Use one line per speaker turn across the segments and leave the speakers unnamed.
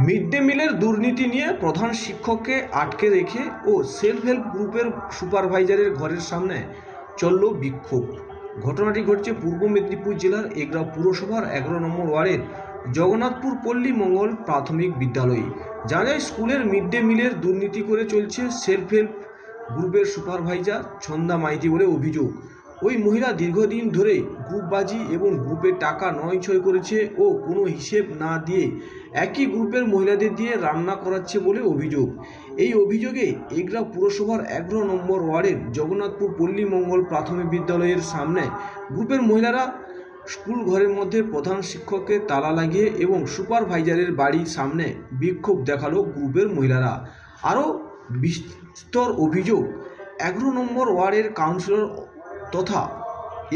Mid day মিলের দুর্নীতি নিয়ে প্রধান শিক্ষককে আটকে রেখে ও সেলফ হেল্প গ্রুপের সুপারভাইজারের ঘরের সামনে চলল বিক্ষোভ। ঘটনাটি ঘটছে পূর্ব মেদিনীপুর জেলার এগরা পুরসভার 11 নম্বর ওয়ার্ডের জগন্নাথপুর পল্লী মঙ্গল প্রাথমিক বিদ্যালয়ে। জানা যায়, স্কুলের মিড ডে মিলের দুর্নীতি করে চলছে সেলফ হেল্প গ্রুপের সুপারভাইজার ছন্দা মাইতি বলে অভিযোগ। ওই মহিলা দীর্ঘদিন ধরে গ্রুপবাজি এবং গ্রুপের টাকা নয়-ছয় করেছে ও কোনো হিসেব না দিয়ে একই গ্রুপের মহিলাদের দিয়ে রান্না করাচ্ছে বলে অভিযোগ। এই অভিযোগে এগরা পুরসভার 11 নম্বর ওয়ার্ডের জগন্নাথপুর পল্লী মঙ্গল প্রাথমিক বিদ্যালয়ের সামনে গ্রুপের মহিলারা স্কুল ঘরের মধ্যে প্রধান শিক্ষককে তালা লাগিয়ে এবং সুপারভাইজারের বাড়ির সামনে বিক্ষোভ দেখালো গ্রুপের মহিলারা। আরও বিস্তর অভিযোগ 11 নম্বর ওয়ার্ডের কাউন্সিলর তথা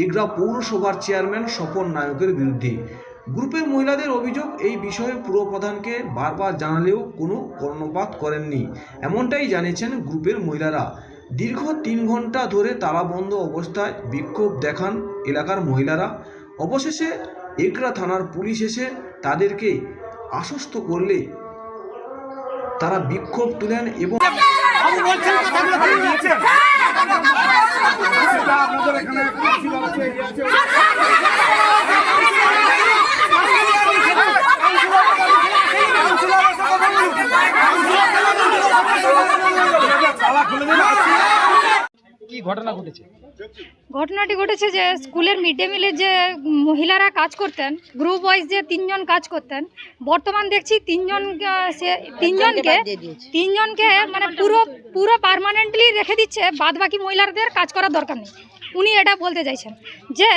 এগরা পৌরসভার চেয়ারম্যান স্বপন নায়কের বিরুদ্ধে। গ্রুপের মহিলাদের অভিযোগ, এই বিষয়ে পুরপ্রধানকে বারবার জানালেও কোনো কর্ণপাত করেননি, এমনটাই জানিয়েছেন গ্রুপের মহিলারা। দীর্ঘ 3 ঘন্টা ধরে তালাবন্ধ অবস্থায় বিক্ষোভ দেখান এলাকার মহিলারা। অবশেষে এগরা থানার পুলিশ এসে তাদেরকে আশ্বস্ত করলে তারা বিক্ষোভ তুলেন এবং
কি ঘটনা ঘটেছে?
ঘটনাটি ঘটেছে যে স্কুলের মিড ডে মিলে যে মহিলারা কাজ করতেন, গ্রুপ ওয়াইজ যে 3 জন কাজ করতেন, বর্তমান দেখছি তিনজনকে মানে পুরো পার্মানেন্টলি রেখে দিচ্ছে, বাদ বাকি মহিলাদের কাজ করার দরকার নেই। উনি এটা বলতে চাইছেন যে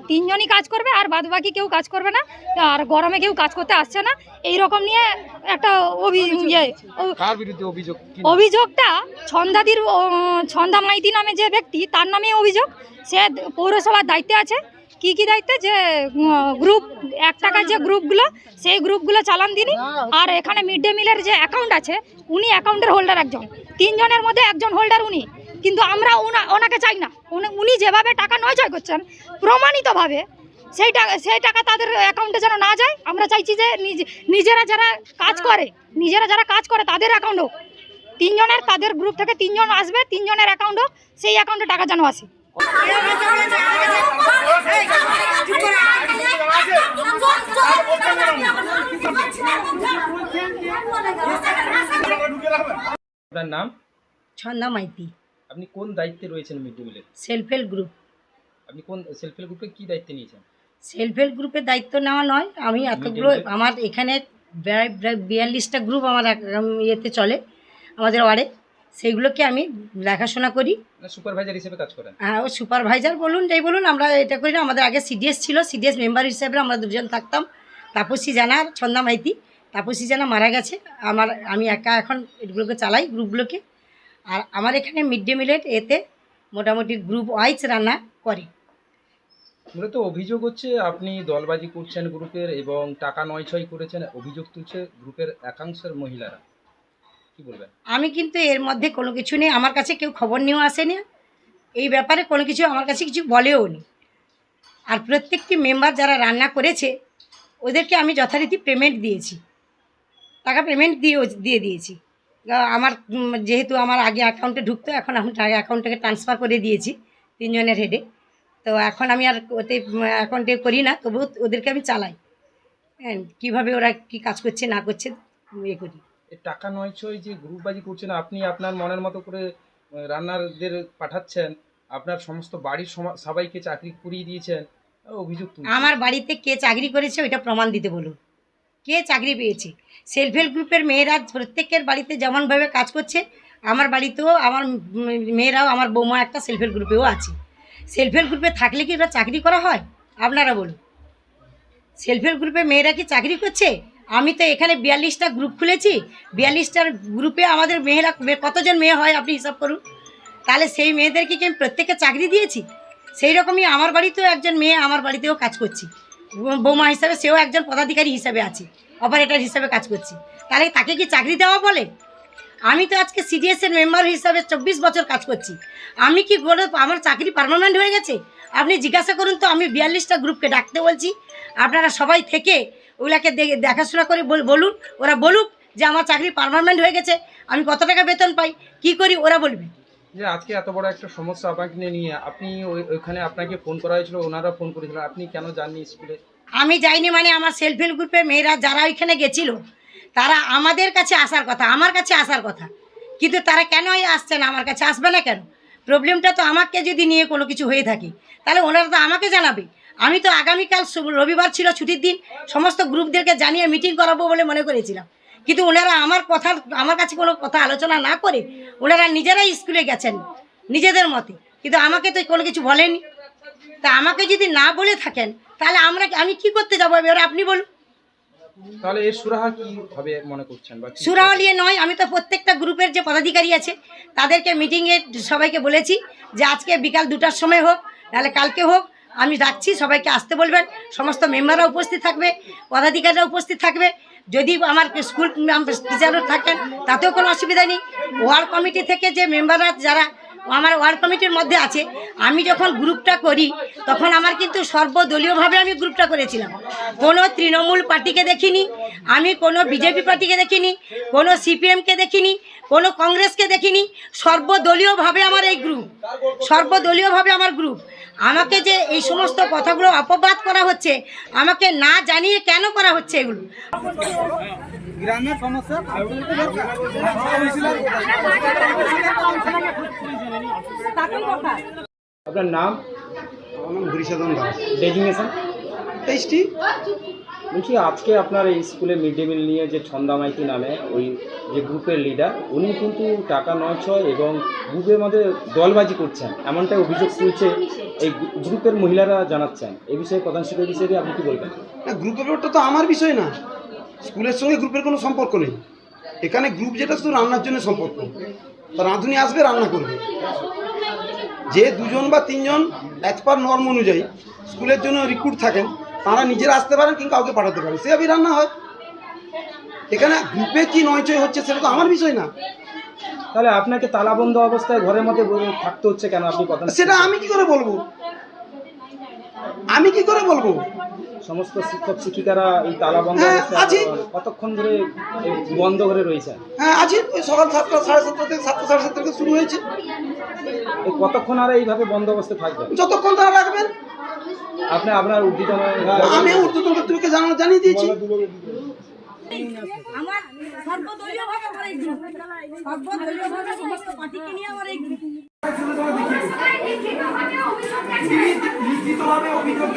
3 জনই কাজ করবে আর বাদ বাকি কেউ কাজ করবে না, আর গরমে কেউ কাজ করতে আসছে না, এই রকম নিয়ে একটা অভিযোগটা ছন্দা মাইতি নামে যে ব্যক্তি, তার নামে অভিযোগ। সে পৌরসভার দায়িত্বে আছে। কি দায়িত্বে? যে গ্রুপ 1 টাকার যে গ্রুপগুলো, সেই গ্রুপগুলো চালান তিনি। আর এখানে মিড ডে মিলের যে অ্যাকাউন্ট আছে, উনি অ্যাকাউন্টের হোল্ডার একজন, 3 জনের মধ্যে একজন হোল্ডার উনি। কিন্তু আমরা ওনাকে চাই না। উনি যেভাবে টাকা নয় করছেন প্রমাণিতভাবে, সেই টাকা তাদের অ্যাকাউন্টে যেন না যায়। আমরা চাইছি যে নিজেরা যারা কাজ করে তাদের অ্যাকাউন্ট হোক। 3 জনের, তাদের গ্রুপ থেকে 3 জন আসবে, 3 জনের অ্যাকাউন্ট হোক, সেই অ্যাকাউন্টে টাকা যেন আসে।
আপনার নাম?
ছন্দা মাইতি।
আপনি কোন দায়িত্বে রয়েছেন মিড ডে মিলের?
Self help group.
আপনি কোন সেলফ হেল্প গ্রুপে কি দায়িত্ব নিয়েছেন?
সেলফ হেল্প গ্রুপের দায়িত্ব নেওয়া নয়, আমি এতগুলো, আমার এখানে 42টা গ্রুপ আমার ইয়েতে চলে আমাদের ওয়ার্ডে, সেইগুলোকে আমি দেখাশোনা করি।
সুপারভাইজার হিসেবে কাজ করেন?
হ্যাঁ, ও সুপারভাইজার বলুন, যাই বলুন, আমরা এটা করি না। আমাদের আগে সিডিএস ছিল, সিডিএস মেম্বার হিসেবে আমরা 2 জন থাকতাম, তাপসী জানা আর ছন্দা মাইতি। তাপসী জানা মারা গেছে, আমি একা এখন এগুলোকে চালাই গ্রুপগুলোকে। আর আমার এখানে মিড ডে মিলের এতে মোটামুটি গ্রুপ ওয়াইজ রান্না করে।
মূলত অভিযোগ হচ্ছে আপনি দলবাজি করছেন গ্রুপের এবং টাকা নয়-ছয় করেছেন, অভিযোগ তুলছে গ্রুপের একাংশের মহিলারা। কি বলবেন?
আমি কিন্তু এর মধ্যে কোনো কিছু নেই, আমার কাছে কেউ খবর নিয়েও আসেনি, এই ব্যাপারে কোনো কিছু আমার কাছে কিছু বলেও নি। আর প্রত্যেকটি মেম্বার যারা রান্না করেছে ওদেরকে আমি যথারীতি পেমেন্ট দিয়েছি, টাকা পেমেন্ট দিয়ে দিয়েছি। আমার যেহেতু আমার আগে অ্যাকাউন্টে ঢুকতো, এখন আমি অ্যাকাউন্টটাকে ট্রান্সফার করে দিয়েছি 3 জনের হেডে। তো এখন আমি আর ওতে অ্যাকাউন্টে করি না, তবু ওদেরকে আমি চালাই। হ্যাঁ, কীভাবে ওরা কি কাজ করছে না করছে ইয়ে করি।
এই টাকা নয়-ছয় যে গ্রুপবাজি করছেন, আপনি আপনার মনের মতো করে রান্নারদের পাঠাচ্ছেন, আপনার সমস্ত বাড়ির সবাইকে চাকরি করিয়ে দিয়েছেন, অভিযোগ তুলছেন।
আমার বাড়িতে কে চাকরি করেছে ওইটা প্রমাণ দিতে বলুন, কে চাকরি পেয়েছে। সেলফ হেল্প গ্রুপের মেয়েরা প্রত্যেকের বাড়িতে যেমনভাবে কাজ করছে, আমার বাড়িতেও আমার মেয়েরাও, আমার বৌমা একটা সেলফ হেল্প গ্রুপেও আছে। সেলফ হেল্প গ্রুপে থাকলে কি এবার চাকরি করা হয়? আপনারা বলুন, সেলফ হেল্প গ্রুপে মেয়েরা কি চাকরি করছে? আমি তো এখানে 42টা গ্রুপ খুলেছি, 42টার গ্রুপে আমাদের মেয়েরা কতজন মেয়ে হয় আপনি হিসাব করুন। তাহলে সেই মেয়েদেরকে কি আমি প্রত্যেককে চাকরি দিয়েছি? সেই রকমই আমার বাড়িতেও একজন মেয়ে, আমার বাড়িতেও কাজ করছি বৌমা হিসাবে, সেও একজন পদাধিকারী হিসাবে আছে, অপারেটর হিসাবে কাজ করছি। তাহলে তাকে কি চাকরি দেওয়া বলে? আমি তো আজকে সিডিএসের মেম্বার হিসাবে 24 বছর কাজ করছি। আমি কি বলে আমার চাকরি পার্মানেন্ট হয়ে গেছে? আপনি জিজ্ঞাসা করুন তো। আমি 42টা গ্রুপকে ডাকতে বলছি, আপনারা সবাই থেকে ওগুলাকে দেখাশোনা করে বলুন, ওরা বলুক যে আমার চাকরি পার্মানেন্ট হয়ে গেছে, আমি কত টাকা বেতন পাই, কি করি ওরা বলবে।
যে আজকে এত বড় একটা সমস্যা আপনাকে নিয়ে আপনি ওইখানে আপনাকে ফোন করা হয়েছিল, ওনারা ফোন করেছিলেন, আপনি কেন যাননি স্কুলে?
আমি যাইনি মানে আমার সেলফ হেল্প গ্রুপের মেয়েরা যারা ওইখানে গেছিল তারা আমাদের কাছে আসার কথা, আমার কাছে আসার কথা, কিন্তু তারা কেনই আসছে না, আমার কাছে আসবে না কেন? প্রবলেমটা তো আমাকে যদি নিয়ে কোনো কিছু হয়ে থাকে তাহলে ওনারা তো আমাকে জানাবে। আমি তো আগামীকাল রবিবার ছিল, ছুটির দিন, সমস্ত গ্রুপদেরকে জানিয়ে মিটিং করাবো বলে মনে করেছিলাম, কিন্তু ওনারা আমার কাছে কোনো কথা আলোচনা না করে ওনারা নিজেরাই স্কুলে গেছেন নিজেদের মতে, কিন্তু আমাকে তো কোনো কিছু বলেনি। তা আমাকে যদি না বলে থাকেন তাহলে আমি কি করতে যাবো এবার আপনি বলুন।
তাহলে এর সুরাহা কি হবে মনে করছেন? বা
সুরাহা নিয়ে নয়, আমি তো প্রত্যেকটা গ্রুপের যে পদাধিকারী আছে তাদেরকে মিটিংয়ে সবাইকে বলেছি যে আজকে বিকাল 2টার সময় হোক, নাহলে কালকে হোক, আমি ডাকছি, সবাইকে আসতে বলবেন, সমস্ত মেম্বাররা উপস্থিত থাকবে, পদাধিকারীরা উপস্থিত থাকবে, যদি আমার স্কুল টিচারও থাকেন তাতেও কোনো অসুবিধা নেই। ওয়ার্ড কমিটি থেকে যে মেম্বাররা যারা আমার ওয়ার্ড কমিটির মধ্যে আছে, আমি যখন গ্রুপটা করি তখন আমার কিন্তু সর্বদলীয়ভাবে আমি গ্রুপটা করেছিলাম, কোনো তৃণমূল পার্টিকে দেখিনি, আমি কোনো বিজেপি পার্টিকে দেখিনি, কোনো সিপিএমকে দেখিনি, কোনো কংগ্রেসকে দেখিনি, সর্বদলীয়ভাবে আমার এই গ্রুপ, সর্বদলীয়ভাবে আমার গ্রুপ। আমাকে যে এই সমস্ত কথাগুলো অপবাদ করা হচ্ছে, আমাকে না জানিয়ে কেন করা হচ্ছে এগুলো?
গ্রামের সমস্যা
আপনার নাম?
আমার নাম হরিসাধন দাস,
ডেজিগনেশন?
এইচটি।
বলছি আজকে আপনার এই স্কুলে মিড ডে মিল নিয়ে যে ছন্দা মাইতি নামে ওই যে গ্রুপের লিডার, উনি কিন্তু টাকা নয় এবং গ্রুপের মধ্যে দলবাজি করছেন, এমনটাই অভিযোগ তুলছে এই গ্রুপের মহিলারা জানাচ্ছেন। এই বিষয়ে প্রধান শিক্ষকের বিষয়ে আপনি কি বলবেন?
না, গ্রুপের ব্যাপারটা তো আমার বিষয় না, স্কুলের সঙ্গে গ্রুপের কোনো সম্পর্ক নেই। এখানে গ্রুপ যেটা শুধু রান্নার জন্য সম্পর্ক, তা রাঁধুনি আসবে, রান্না করবে। যে 2জন বা 3জন অ্যাজ পার নর্ম অনুযায়ী স্কুলের জন্য রিক্রুট থাকেন, তারা নিজেরা আসতে পারেন কিংবা কাউকে পাঠাতে পারেন, সেভাবেই রান্না হয়। এখানে গ্রুপে কি নয়চয় হচ্ছে সেটা তো আমার বিষয় না।
তাহলে আপনাকে তালাবন্ধ অবস্থায় ঘরের মধ্যে থাকতে হচ্ছে কেন? আপনি কথা
সেটা আমি কি করে বলবো? আমি কি করে বলবো?
সমস্ত শিক্ষক শিক্ষিকারা এই তালাবন্ধ
হ্যাঁ,
অবস্থায়
আছি।
কতক্ষণ ধরে এই বন্ধ ঘরে রয়েছে?
হ্যাঁ, আছি। ওই সকাল 7টা, 7:30 থেকে 7টা, 7:30 থেকে শুরু হয়েছে।
এই কতক্ষণ আর এইভাবে বন্ধ অবস্থায় থাকবেন?
যতক্ষণ তারা রাখবেন।
আপনি আপনার উদ্দীপনা
আমি ঊর্ধ্বতন কর্তৃপক্ষকে জানিয়ে দিয়েছি।
আমার সর্বদলীয়ভাবে আমার এই গ্রুপ, সর্বদলীয়ভাবে সমস্ত পার্টিকে নিয়ে আমার এই গ্রুপ।
লিখিতভাবে অভিযোগ